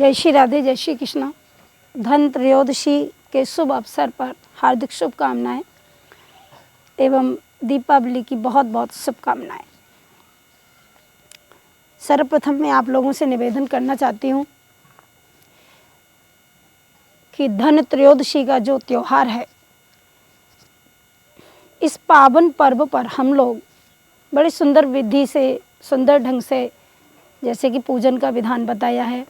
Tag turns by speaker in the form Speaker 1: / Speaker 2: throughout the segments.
Speaker 1: जय श्री राधे, जय श्री कृष्णा। धन त्रयोदशी के शुभ अवसर पर हार्दिक शुभकामनाएं एवं दीपावली की बहुत बहुत शुभकामनाएं। सर्वप्रथम मैं आप लोगों से निवेदन करना चाहती हूँ कि धन त्रयोदशी का जो त्यौहार है, इस पावन पर्व पर हम लोग बड़े सुंदर विधि से, सुंदर ढंग से, जैसे कि पूजन का विधान बताया है।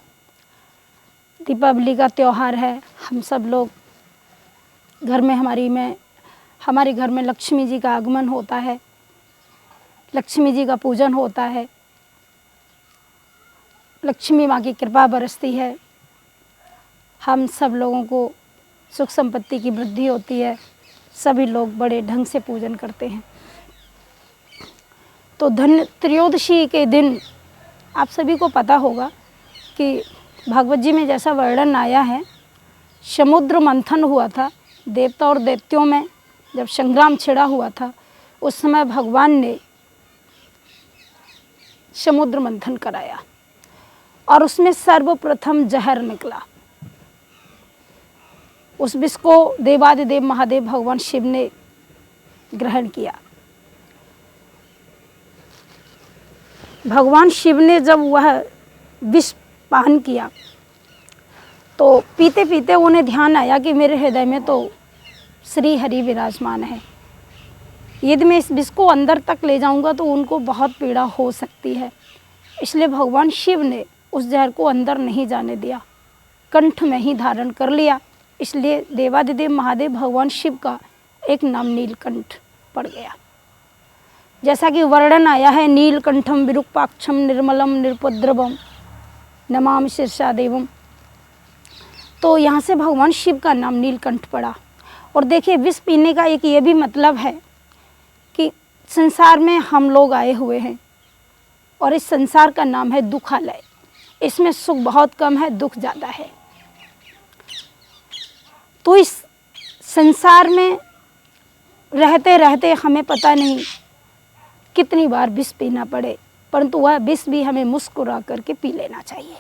Speaker 1: दीपावली का त्यौहार है। हम सब लोग घर में हमारे घर में लक्ष्मी जी का आगमन होता है, लक्ष्मी जी का पूजन होता है, लक्ष्मी माँ की कृपा बरसती है, हम सब लोगों को सुख संपत्ति की वृद्धि होती है, सभी लोग बड़े ढंग से पूजन करते हैं। तो धन त्रयोदशी के दिन आप सभी को पता होगा कि भागवत जी में जैसा वर्णन आया है, समुद्र मंथन हुआ था। देवता और दैत्यों में जब संग्राम छिड़ा हुआ था, उस समय भगवान ने समुद्र मंथन कराया और उसमें सर्वप्रथम जहर निकला। उस विष को देवादिदेव महादेव भगवान शिव ने ग्रहण किया। भगवान शिव ने जब वह विष पान किया तो पीते पीते उन्हें ध्यान आया कि मेरे हृदय में तो श्री हरि विराजमान है। यदि मैं इस विष को अंदर तक ले जाऊंगा तो उनको बहुत पीड़ा हो सकती है। इसलिए भगवान शिव ने उस जहर को अंदर नहीं जाने दिया, कंठ में ही धारण कर लिया। इसलिए देवादिदेव महादेव भगवान शिव का एक नाम नीलकंठ पड़ गया। जैसा कि वर्णन आया है, नीलकंठम विरूपाक्षम निर्मलम निरुपद्रवम नमामि शीर्षादेवम। तो यहाँ से भगवान शिव का नाम नीलकंठ पड़ा। और देखिए, विष पीने का एक ये भी मतलब है कि संसार में हम लोग आए हुए हैं और इस संसार का नाम है दुखालय। इसमें सुख बहुत कम है, दुख ज़्यादा है। तो इस संसार में रहते रहते हमें पता नहीं कितनी बार विष पीना पड़े, परंतु वह विष भी हमें मुस्कुरा करके पी लेना चाहिए।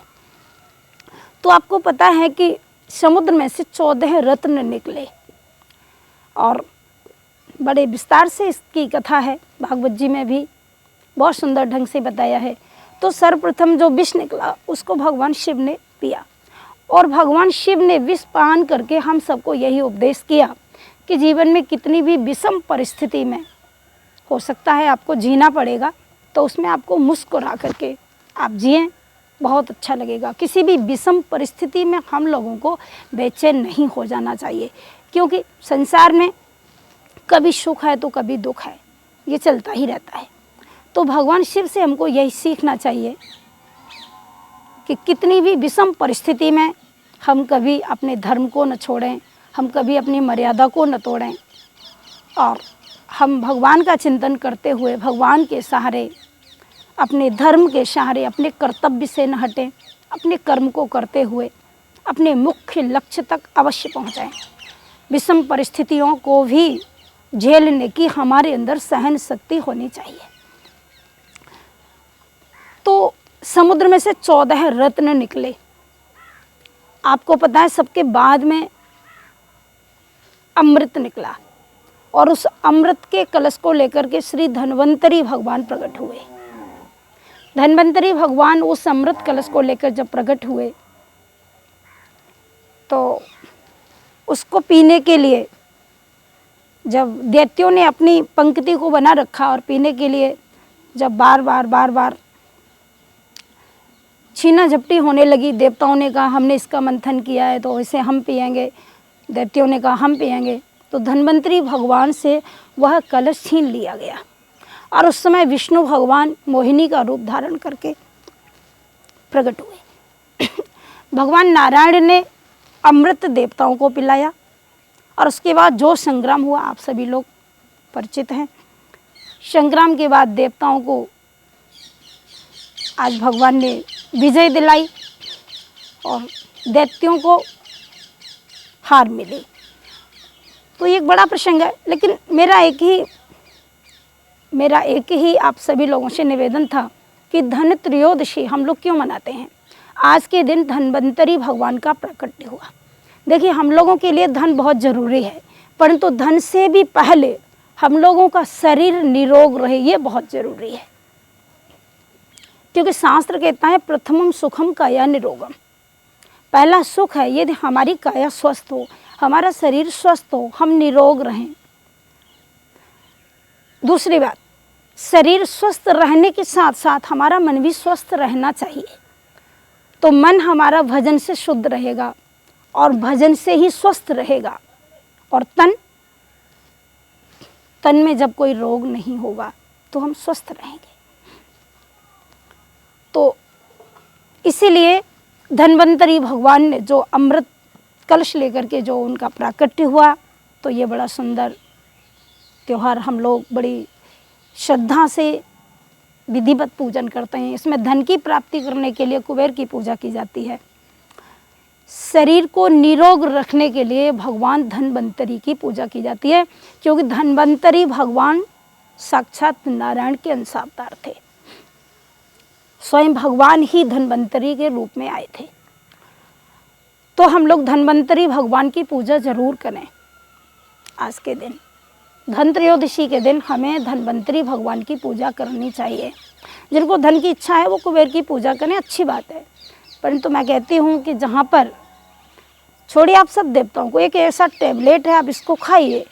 Speaker 1: तो आपको पता है कि समुद्र में से 14 रत्न निकले और बड़े विस्तार से इसकी कथा है। भागवत जी में भी बहुत सुंदर ढंग से बताया है। तो सर्वप्रथम जो विष निकला उसको भगवान शिव ने पिया और भगवान शिव ने विष पान करके हम सबको यही उपदेश किया कि जीवन में कितनी भी विषम परिस्थिति में हो सकता है आपको जीना पड़ेगा, तो उसमें आपको मुस्कुरा करके आप जिएं, बहुत अच्छा लगेगा। किसी भी विषम परिस्थिति में हम लोगों को बेचैन नहीं हो जाना चाहिए, क्योंकि संसार में कभी सुख है तो कभी दुख है, ये चलता ही रहता है। तो भगवान शिव से हमको यही सीखना चाहिए कि कितनी भी विषम परिस्थिति में हम कभी अपने धर्म को न छोड़ें, हम कभी अपनी मर्यादा को न तोड़ें और हम भगवान का चिंतन करते हुए भगवान के सहारे, अपने धर्म के सहारे, अपने कर्तव्य से न हटें, अपने कर्म को करते हुए अपने मुख्य लक्ष्य तक अवश्य पहुँचाएं। विषम परिस्थितियों को भी झेलने की हमारे अंदर सहन शक्ति होनी चाहिए। तो समुद्र में से 14 रत्न निकले। आपको पता है, सबके बाद में अमृत निकला और उस अमृत के कलश को लेकर के श्री धन्वंतरी भगवान प्रकट हुए। धन्वंतरी भगवान उस अमृत कलश को लेकर जब प्रकट हुए तो उसको पीने के लिए जब दैत्यों ने अपनी पंक्ति को बना रखा और पीने के लिए जब बार बार छीना झपटी होने लगी, देवताओं ने कहा हमने इसका मंथन किया है तो इसे हम पिएंगे, दैत्यों ने कहा हम पिएंगे, तो धन्वंतरी भगवान से वह कलश छीन लिया गया। और उस समय विष्णु भगवान मोहिनी का रूप धारण करके प्रकट हुए। भगवान नारायण ने अमृत देवताओं को पिलाया और उसके बाद जो संग्राम हुआ आप सभी लोग परिचित हैं। संग्राम के बाद देवताओं को आज भगवान ने विजय दिलाई और दैत्यों को हार मिली। तो ये एक बड़ा प्रसंग है। लेकिन मेरा एक ही आप सभी लोगों से निवेदन था कि धन त्रयोदशी हम लोग क्यों मनाते हैं। आज के दिन धन्वंतरी भगवान का प्राकट्य हुआ। देखिए, हम लोगों के लिए धन बहुत ज़रूरी है, परंतु धन से भी पहले हम लोगों का शरीर निरोग रहे, ये बहुत ज़रूरी है। क्योंकि शास्त्र कहता है प्रथमम सुखम काया निरोगम। पहला सुख है यदि हमारी काया स्वस्थ हो, हमारा शरीर स्वस्थ हो, हम निरोग रहें। दूसरी बात, शरीर स्वस्थ रहने के साथ साथ हमारा मन भी स्वस्थ रहना चाहिए। तो मन हमारा भजन से शुद्ध रहेगा और भजन से ही स्वस्थ रहेगा। और तन में जब कोई रोग नहीं होगा तो हम स्वस्थ रहेंगे। तो इसीलिए धन्वंतरी भगवान ने जो अमृत कलश लेकर के जो उनका प्राकट्य हुआ, तो ये बड़ा सुंदर त्यौहार हम लोग बड़ी श्रद्धा से विधिवत पूजन करते हैं। इसमें धन की प्राप्ति करने के लिए कुबेर की पूजा की जाती है। शरीर को निरोग रखने के लिए भगवान धन्वंतरी की पूजा की जाती है, क्योंकि धन्वंतरी भगवान साक्षात नारायण के अंश अवतार थे। स्वयं भगवान ही धन्वंतरी के रूप में आए थे। तो हम लोग धन्वंतरी भगवान की पूजा जरूर करें। आज के दिन धनत्रयोदशी के दिन हमें धन्वंतरी भगवान की पूजा करनी चाहिए। जिनको धन की इच्छा है वो कुबेर की पूजा करें, अच्छी बात है। परंतु मैं कहती हूँ कि जहाँ पर, छोड़िए आप सब देवताओं को, एक ऐसा टैबलेट है, आप इसको खाइए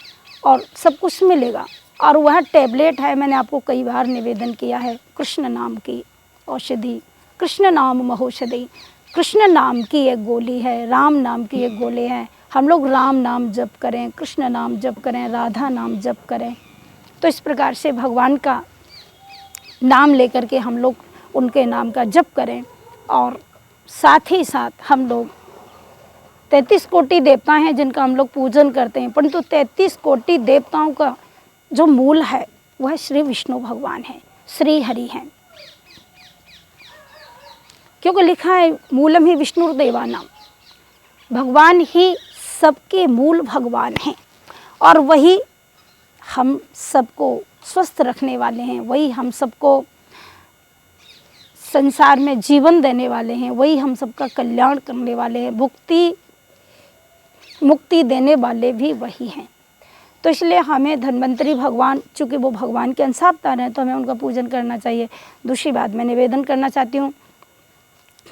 Speaker 1: और सब कुछ मिलेगा। और वह टैबलेट है, मैंने आपको कई बार निवेदन किया है, कृष्ण नाम की औषधि, कृष्ण नाम महौषधि। कृष्ण नाम की एक गोली है, राम नाम की एक गोली है। हम लोग राम नाम जप करें, कृष्ण नाम जप करें, राधा नाम जप करें। तो इस प्रकार से भगवान का नाम लेकर के हम लोग उनके नाम का जप करें। और साथ ही साथ हम लोग 33 कोटि देवता हैं जिनका हम लोग पूजन करते हैं, परंतु 33 कोटि देवताओं का जो मूल है वह श्री विष्णु भगवान है, श्री हरि हैं। क्योंकि लिखा है मूलम ही विष्णुर्देवानाम, भगवान ही सबके मूल भगवान हैं और वही हम सबको स्वस्थ रखने वाले हैं, वही हम सबको संसार में जीवन देने वाले हैं, वही हम सबका कल्याण करने वाले हैं, मुक्ति देने वाले भी वही हैं। तो इसलिए हमें धन्वंतरी भगवान, चूँकि वो भगवान के अंश अवतार हैं, तो हमें उनका पूजन करना चाहिए। दूसरी बात मैं निवेदन करना चाहती हूँ,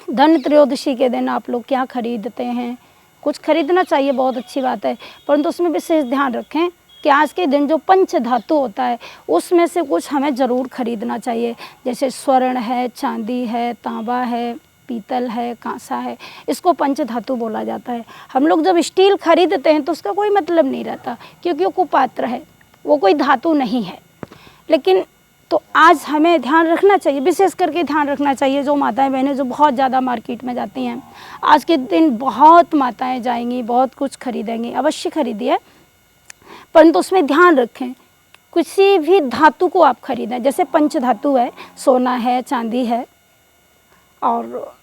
Speaker 1: धन त्रयोदशी के दिन आप लोग क्या खरीदते हैं? कुछ खरीदना चाहिए, बहुत अच्छी बात है, परंतु उसमें विशेष ध्यान रखें कि आज के दिन जो पंच धातु होता है उसमें से कुछ हमें ज़रूर खरीदना चाहिए। जैसे स्वर्ण है, चांदी है, तांबा है, पीतल है, कांसा है, इसको पंच धातु बोला जाता है। हम लोग जब स्टील खरीदते हैं तो उसका कोई मतलब नहीं रहता, क्योंकि वो कुपात्र है, वो कोई धातु नहीं है। लेकिन तो आज हमें ध्यान रखना चाहिए, विशेष करके ध्यान रखना चाहिए जो माताएं बहनें जो बहुत ज़्यादा मार्केट में जाती हैं। आज के दिन बहुत माताएं जाएंगी, बहुत कुछ खरीदेंगी, अवश्य खरीदिए, परंतु उसमें ध्यान रखें किसी भी धातु को आप खरीदें। जैसे पंच धातु है, सोना है, चांदी है और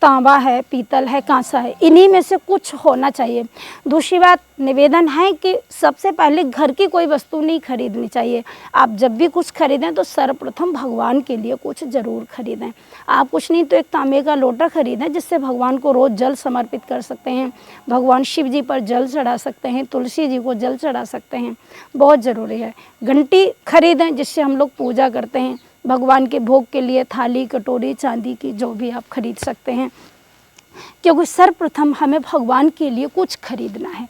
Speaker 1: तांबा है, पीतल है, कांसा है, इन्हीं में से कुछ होना चाहिए। दूसरी बात निवेदन है कि सबसे पहले घर की कोई वस्तु नहीं खरीदनी चाहिए। आप जब भी कुछ खरीदें तो सर्वप्रथम भगवान के लिए कुछ ज़रूर खरीदें। आप कुछ नहीं तो एक तांबे का लोटा खरीदें, जिससे भगवान को रोज़ जल समर्पित कर सकते हैं, भगवान शिव जी पर जल चढ़ा सकते हैं, तुलसी जी को जल चढ़ा सकते हैं, बहुत ज़रूरी है। घंटी खरीदें जिससे हम लोग पूजा करते हैं, भगवान के भोग के लिए थाली, कटोरी, चांदी की जो भी आप खरीद सकते हैं, क्योंकि सर्वप्रथम हमें भगवान के लिए कुछ खरीदना है।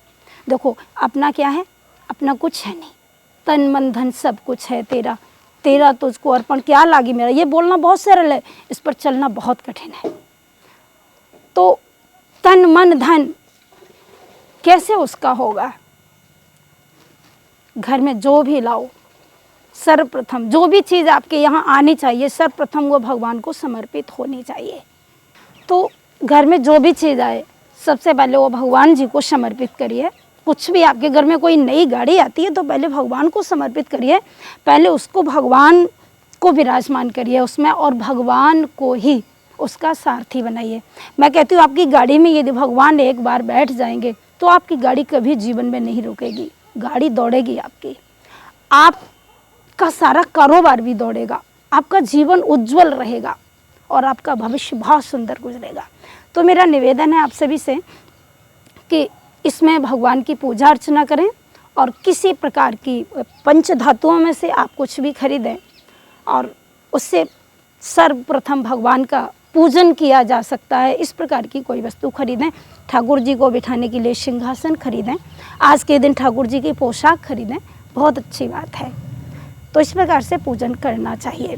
Speaker 1: देखो अपना क्या है? अपना कुछ है नहीं, तन मन धन सब कुछ है तेरा, तेरा तुझको अर्पण क्या लागी मेरा। ये बोलना बहुत सरल है, इस पर चलना बहुत कठिन है। तो तन मन धन कैसे उसका होगा? घर में जो भी लाओ, सर्वप्रथम जो भी चीज़ आपके यहाँ आनी चाहिए, सर्वप्रथम वो भगवान को समर्पित होनी चाहिए। तो घर में जो भी चीज़ आए सबसे पहले वो भगवान जी को समर्पित करिए। कुछ भी आपके घर में कोई नई गाड़ी आती है तो पहले भगवान को समर्पित करिए, पहले उसको भगवान को विराजमान करिए उसमें और भगवान को ही उसका सारथी बनाइए। मैं कहती हूँ आपकी गाड़ी में यदि भगवान एक बार बैठ जाएंगे तो आपकी गाड़ी कभी जीवन में नहीं रुकेगी, गाड़ी दौड़ेगी आपकी, आपका सारा कारोबार भी दौड़ेगा, आपका जीवन उज्जवल रहेगा। और आपका भविष्य बहुत सुंदर गुजरेगा। तो मेरा निवेदन है आप सभी से कि इसमें भगवान की पूजा अर्चना करें और किसी प्रकार की पंच धातुओं में से आप कुछ भी खरीदें और उससे सर्वप्रथम भगवान का पूजन किया जा सकता है। इस प्रकार की कोई वस्तु खरीदें। ठाकुर जी को बिठाने के लिए सिंहासन खरीदें, आज के दिन ठाकुर जी की पोशाक खरीदें, बहुत अच्छी बात है। तो इस प्रकार से पूजन करना चाहिए।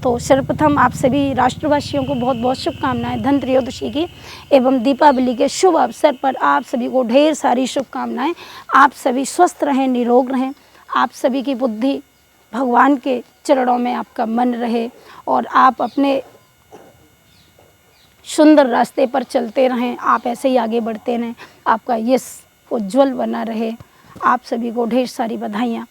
Speaker 1: तो सर्वप्रथम आप सभी राष्ट्रवासियों को बहुत बहुत शुभकामनाएं धनत्रयोदशी की एवं दीपावली के शुभ अवसर पर आप सभी को ढेर सारी शुभकामनाएं। आप सभी स्वस्थ रहें, निरोग रहें, आप सभी की बुद्धि भगवान के चरणों में आपका मन रहे और आप अपने सुंदर रास्ते पर चलते रहें, आप ऐसे ही आगे बढ़ते रहें, आपका यश उज्ज्वल बना रहे। आप सभी को ढेर सारी बधाइयाँ।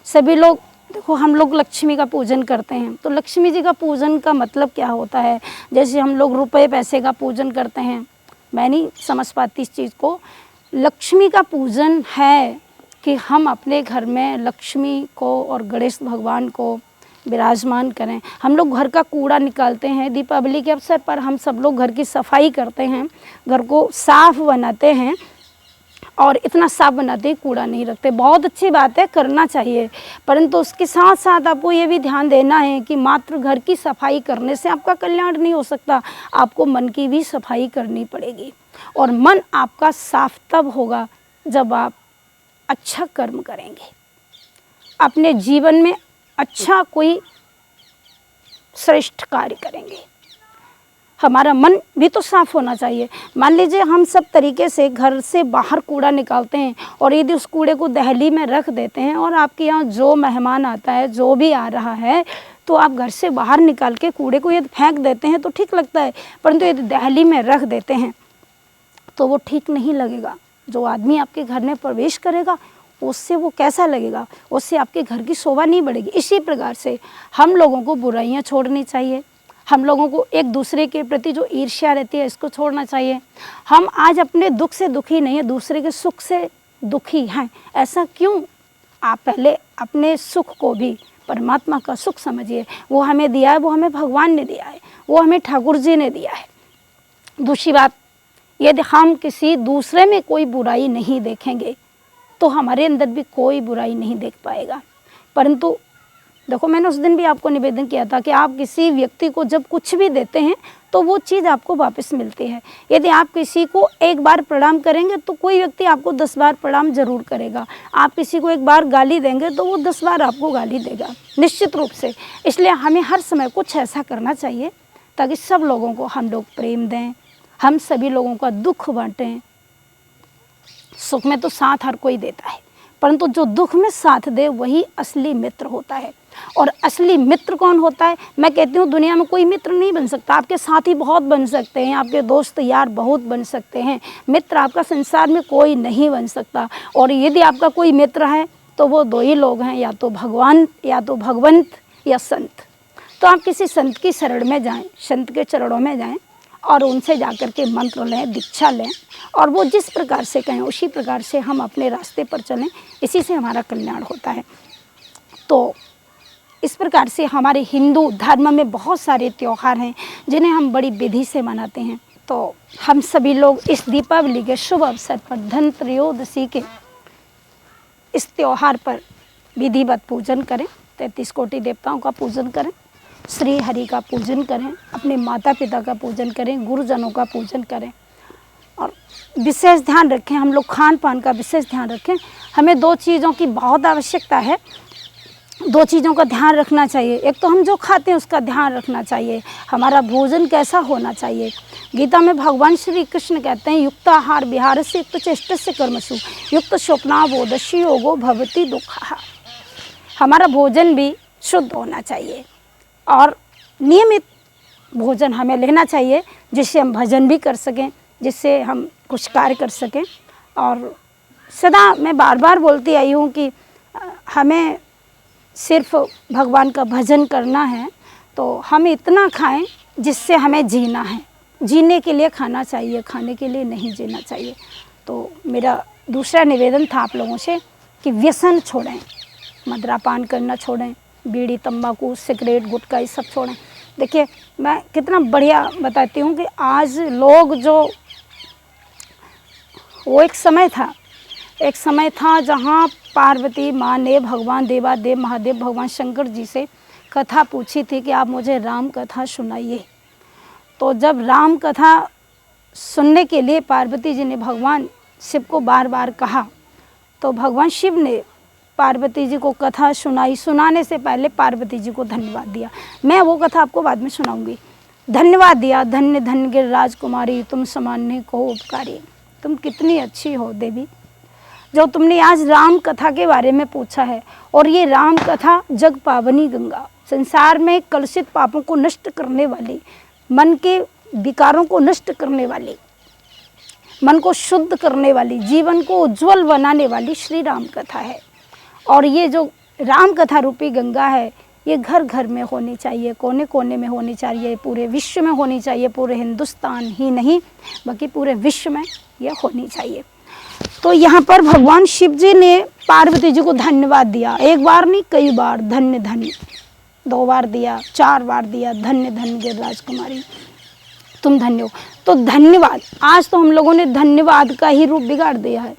Speaker 1: सभी लोग देखो, हम लोग लक्ष्मी का पूजन करते हैं, तो लक्ष्मी जी का पूजन का मतलब क्या होता है? जैसे हम लोग रुपए पैसे का पूजन करते हैं, मैं नहीं समझ पाती इस चीज़ को। लक्ष्मी का पूजन है कि हम अपने घर में लक्ष्मी को और गणेश भगवान को विराजमान करें। हम लोग घर का कूड़ा निकालते हैं, दीपावली के अवसर पर हम सब लोग घर की सफाई करते हैं, घर को साफ बनाते हैं और इतना साफ बनाते हैं कूड़ा नहीं रखते। बहुत अच्छी बात है, करना चाहिए, परंतु उसके साथ साथ आपको ये भी ध्यान देना है कि मात्र घर की सफाई करने से आपका कल्याण नहीं हो सकता, आपको मन की भी सफाई करनी पड़ेगी। और मन आपका साफ तब होगा जब आप अच्छा कर्म करेंगे, अपने जीवन में अच्छा कोई श्रेष्ठ कार्य करेंगे। हमारा मन भी तो साफ होना चाहिए। मान लीजिए हम सब तरीके से घर से बाहर कूड़ा निकालते हैं और यदि उस कूड़े को दहली में रख देते हैं और आपके यहाँ जो मेहमान आता है, जो भी आ रहा है, तो आप घर से बाहर निकाल के कूड़े को यदि फेंक देते हैं तो ठीक लगता है, परंतु यदि दहली में रख देते हैं तो वो ठीक नहीं लगेगा। जो आदमी आपके घर में प्रवेश करेगा उससे वो कैसा लगेगा, उससे आपके घर की शोभा नहीं बढ़ेगी। इसी प्रकार से हम लोगों को बुराइयां छोड़नी चाहिए, हम लोगों को एक दूसरे के प्रति जो ईर्ष्या रहती है इसको छोड़ना चाहिए। हम आज अपने दुख से दुखी नहीं है, दूसरे के सुख से दुखी हैं। ऐसा क्यों? आप पहले अपने सुख को भी परमात्मा का सुख समझिए। वो हमें दिया है, वो हमें भगवान ने दिया है, वो हमें ठाकुर जी ने दिया है। दूसरी बात, यदि हम किसी दूसरे में कोई बुराई नहीं देखेंगे तो हमारे अंदर भी कोई बुराई नहीं देख पाएगा। परंतु देखो, मैंने उस दिन भी आपको निवेदन किया था कि आप किसी व्यक्ति को जब कुछ भी देते हैं तो वो चीज़ आपको वापस मिलती है। यदि आप किसी को एक बार प्रणाम करेंगे तो कोई व्यक्ति आपको 10 बार प्रणाम जरूर करेगा। आप किसी को एक बार गाली देंगे तो वो 10 बार आपको गाली देगा, निश्चित रूप से। इसलिए हमें हर समय कुछ ऐसा करना चाहिए ताकि सब लोगों को हम लोग प्रेम दें, हम सभी लोगों का दुख बांटें। सुख में तो साथ हर कोई देता है, परंतु जो दुख में साथ दे वही असली मित्र होता है। और असली मित्र कौन होता है? मैं कहती हूँ दुनिया में कोई मित्र नहीं बन सकता। आपके साथी बहुत बन सकते हैं, आपके दोस्त यार बहुत बन सकते हैं, मित्र आपका संसार में कोई नहीं बन सकता। और यदि आपका कोई मित्र है तो वो दो ही लोग हैं, या तो भगवान या तो भगवंत या संत। तो आप किसी संत की शरण में जाएं, संत के चरणों में जाएं और उनसे जाकर के मंत्र लें, दीक्षा लें और वो जिस प्रकार से कहें उसी प्रकार से हम अपने रास्ते पर चलें। इसी से हमारा कल्याण होता है। तो इस प्रकार से हमारे हिंदू धर्म में बहुत सारे त्यौहार हैं जिन्हें हम बड़ी विधि से मनाते हैं। तो हम सभी लोग इस दीपावली के शुभ अवसर पर धनत्रयोदशी के इस त्यौहार पर विधिवत पूजन करें, 33 कोटि देवताओं का पूजन करें, श्री हरि का पूजन करें, अपने माता पिता का पूजन करें, गुरुजनों का पूजन करें और विशेष ध्यान रखें। हम लोग खान पान का विशेष ध्यान रखें। हमें 2 चीज़ों की बहुत आवश्यकता है, 2 चीज़ों का ध्यान रखना चाहिए। एक तो हम जो खाते हैं उसका ध्यान रखना चाहिए, हमारा भोजन कैसा होना चाहिए। गीता में भगवान श्री कृष्ण कहते हैं, युक्त आहार विहार से युक्त चेष्ट से कर्मसु युक्त स्वप्नावोदस्य योगो भवति दुःखः। हमारा भोजन भी शुद्ध होना चाहिए और नियमित भोजन हमें लेना चाहिए, जिससे हम भजन भी कर सकें, जिससे हम कुछ कार्य कर सकें। और सदा मैं बार बार बोलती आई हूँ कि हमें सिर्फ भगवान का भजन करना है, तो हम इतना खाएं जिससे हमें जीना है। जीने के लिए खाना चाहिए, खाने के लिए नहीं जीना चाहिए। तो मेरा दूसरा निवेदन था आप लोगों से कि व्यसन छोड़ें, मदिरापान करना छोड़ें, बीड़ी तंबाकू सिगरेट गुटखा ये सब छोड़ें। देखिए मैं कितना बढ़िया बताती हूँ कि आज लोग जो, वो एक समय था जहाँ पार्वती माँ ने भगवान देवादेव महादेव भगवान शंकर जी से कथा पूछी थी कि आप मुझे राम कथा सुनाइए। तो जब राम कथा सुनने के लिए पार्वती जी ने भगवान शिव को बार बार कहा, तो भगवान शिव ने पार्वती जी को कथा सुनाई। सुनाने से पहले पार्वती जी को धन्यवाद दिया। मैं वो कथा आपको बाद में सुनाऊंगी। धन्यवाद दिया, धन्य धन्य गिरिराज कुमारी, तुम समान्य को उपकारी। तुम कितनी अच्छी हो देवी, जो तुमने आज राम कथा के बारे में पूछा है। और ये राम कथा जग पावनी गंगा, संसार में कलुषित पापों को नष्ट करने वाली, मन के विकारों को नष्ट करने वाली, मन को शुद्ध करने वाली, जीवन को उज्जवल बनाने वाली श्री राम कथा है। और ये जो राम कथा रूपी गंगा है, ये घर घर में होनी चाहिए, कोने कोने में होनी चाहिए, पूरे विश्व में होनी चाहिए। पूरे हिंदुस्तान ही नहीं बल्कि पूरे विश्व में ये होनी चाहिए। तो यहाँ पर भगवान शिव जी ने पार्वती जी को धन्यवाद दिया। एक बार नहीं, कई बार। धन्य धन्य 2 बार दिया, 4 बार दिया। धन्य धन्य गिरिराज कुमारी, तुम धन्य हो। तो धन्यवाद, आज तो हम लोगों ने धन्यवाद का ही रूप बिगाड़ दिया है।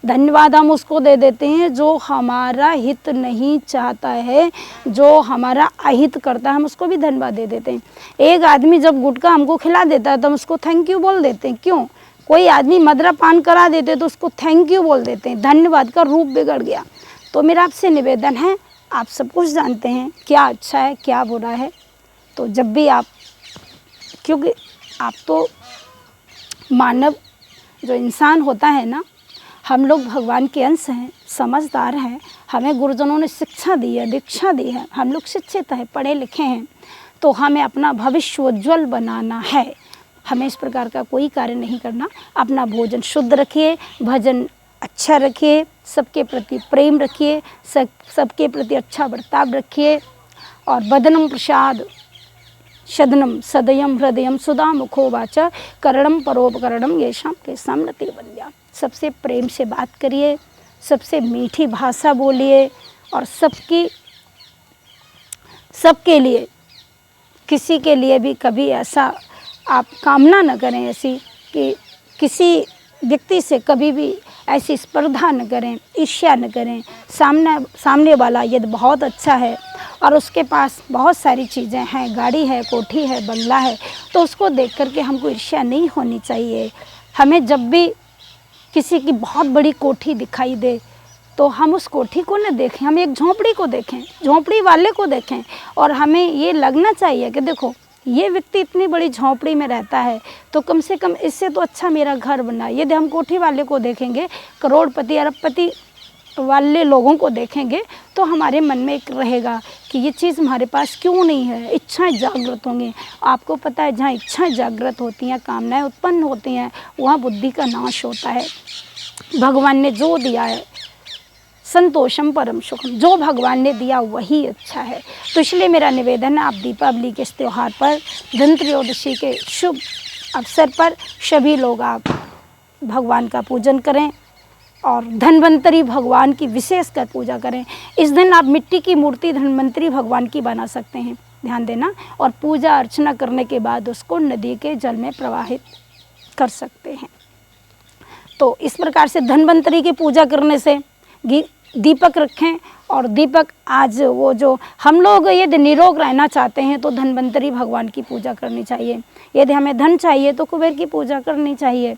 Speaker 1: धन्यवाद हम उसको दे देते हैं जो हमारा हित नहीं चाहता है, जो हमारा अहित करता है, हम उसको भी धन्यवाद दे देते हैं। एक आदमी जब गुटखा हमको खिला देता है तो हम उसको थैंक यू बोल देते हैं। क्यों? कोई आदमी मदरा पान करा देते तो उसको थैंक यू बोल देते हैं। धन्यवाद का रूप बिगड़ गया। तो मेरा आपसे निवेदन है, आप सब कुछ जानते हैं क्या अच्छा है क्या बुरा है। तो जब भी आप, क्योंकि आप तो मानव जो इंसान होता है ना, हम लोग भगवान के अंश हैं, समझदार हैं, हमें गुरुजनों ने शिक्षा दी है, दीक्षा दी है, हम लोग शिक्षित हैं, पढ़े लिखे हैं। तो हमें अपना भविष्य उज्ज्वल बनाना है। हमें इस प्रकार का कोई कार्य नहीं करना। अपना भोजन शुद्ध रखिए, भजन अच्छा रखिए, सबके प्रति प्रेम रखिए, सबके प्रति अच्छा बर्ताव रखिए। और बदनम प्रसाद शदनम सदयम हृदयम सुधा मुखो वाचा करणम परोपकरणम येषाम केषाम रतिर्वन्द्या। सबसे प्रेम से बात करिए, सबसे मीठी भाषा बोलिए, और सबके लिए, किसी के लिए भी कभी ऐसा आप कामना न करें ऐसी कि किसी व्यक्ति से कभी भी ऐसी स्पर्धा न करें, ईर्ष्या न करें। सामने वाला यदि बहुत अच्छा है और उसके पास बहुत सारी चीज़ें हैं, गाड़ी है, कोठी है, बंगला है, तो उसको देख कर के हमको ईर्ष्या नहीं होनी चाहिए। हमें जब भी किसी की बहुत बड़ी कोठी दिखाई दे तो हम उस कोठी को न देखें, हम एक झोंपड़ी को देखें, झोंपड़ी वाले को देखें। और हमें ये लगना चाहिए कि देखो ये व्यक्ति इतनी बड़ी झोंपड़ी में रहता है तो कम से कम इससे तो अच्छा मेरा घर बना। यदि हम कोठी वाले को देखेंगे, करोड़पति अरबपति वाले लोगों को देखेंगे, तो हमारे मन में एक रहेगा कि ये चीज़ हमारे पास क्यों नहीं है। इच्छाएं जागृत होंगी। आपको पता है जहाँ इच्छाएं जागृत होती हैं, कामनाएं उत्पन्न होती हैं, वहाँ बुद्धि का नाश होता है। भगवान ने जो दिया है संतोषम परम सुखम, जो भगवान ने दिया वही अच्छा है। तो इसलिए मेरा निवेदन है, आप दीपावली के इस त्यौहार पर, धनत्रयोदशी के शुभ अवसर पर सभी लोग आप भगवान का पूजन करें और धन्वंतरी भगवान की विशेषकर पूजा करें। इस दिन आप मिट्टी की मूर्ति धन्वंतरी भगवान की बना सकते हैं, ध्यान देना। और पूजा अर्चना करने के बाद उसको नदी के जल में प्रवाहित कर सकते हैं। तो इस प्रकार से धन्वंतरी की पूजा करने से दीपक रखें। और दीपक आज वो जो हम लोग यदि निरोग रहना चाहते हैं तो धन्वंतरी भगवान की पूजा करनी चाहिए। यदि हमें धन चाहिए तो कुबेर की पूजा करनी चाहिए।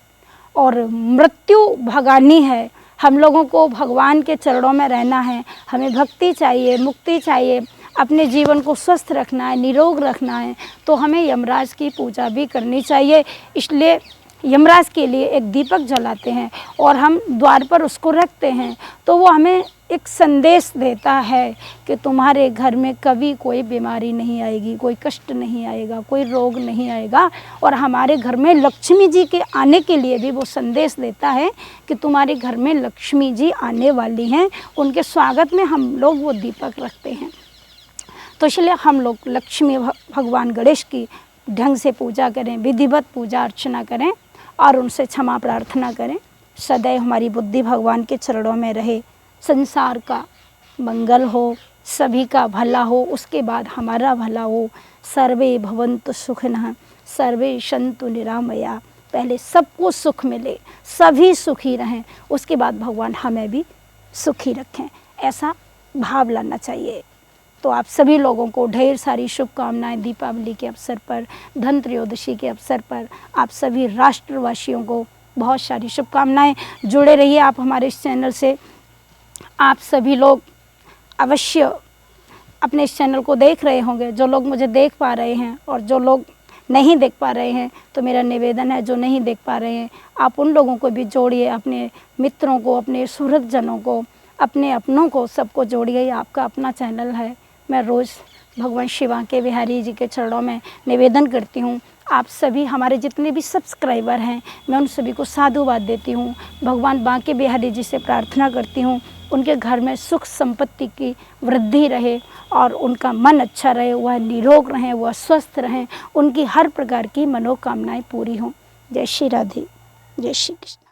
Speaker 1: और मृत्यु भगानी है, हम लोगों को भगवान के चरणों में रहना है। हमें भक्ति चाहिए, मुक्ति चाहिए, अपने जीवन को स्वस्थ रखना है, निरोग रखना है, तो हमें यमराज की पूजा भी करनी चाहिए। इसलिए यमराज के लिए एक दीपक जलाते हैं और हम द्वार पर उसको रखते हैं, तो वो हमें एक संदेश देता है कि तुम्हारे घर में कभी कोई बीमारी नहीं आएगी, कोई कष्ट नहीं आएगा, कोई रोग नहीं आएगा। और हमारे घर में लक्ष्मी जी के आने के लिए भी वो संदेश देता है कि तुम्हारे घर में लक्ष्मी जी आने वाली हैं। उनके स्वागत में हम लोग वो दीपक रखते हैं। तो इसलिए हम लोग लक्ष्मी भगवान गणेश की ढंग से पूजा करें, विधिवत पूजा अर्चना करें और उनसे क्षमा प्रार्थना करें। सदैव हमारी बुद्धि भगवान के चरणों में रहे। संसार का मंगल हो, सभी का भला हो, उसके बाद हमारा भला हो। सर्वे भवन्तु सुखिनः, सर्वे सन्तु निरामया। पहले सबको सुख मिले, सभी सुखी रहें, उसके बाद भगवान हमें भी सुखी रखें, ऐसा भाव लाना चाहिए। तो आप सभी लोगों को ढेर सारी शुभकामनाएं दीपावली के अवसर पर, धनत्रयोदशी के अवसर पर। आप सभी राष्ट्रवासियों को बहुत सारी शुभकामनाएं। जुड़े रहिए आप हमारे इस चैनल से। आप सभी लोग अवश्य अपने इस चैनल को देख रहे होंगे, जो लोग मुझे देख पा रहे हैं, और जो लोग नहीं देख पा रहे हैं तो मेरा निवेदन है, जो नहीं देख पा रहे हैं आप उन लोगों को भी जोड़िए, अपने मित्रों को, अपने सुहृदजनों को, अपने अपनों को, सबको जोड़िए। ये आपका अपना चैनल है। मैं रोज़ भगवान शिवांके बिहारी जी के चरणों में निवेदन करती हूँ। आप सभी हमारे जितने भी सब्सक्राइबर हैं, मैं उन सभी को साधुवाद देती हूँ। भगवान बांके बिहारी जी से प्रार्थना करती हूँ उनके घर में सुख संपत्ति की वृद्धि रहे और उनका मन अच्छा रहे, वह निरोग रहें, वह स्वस्थ रहें, उनकी हर प्रकार की मनोकामनाएं पूरी हों। जय श्री राधे, जय श्री कृष्ण।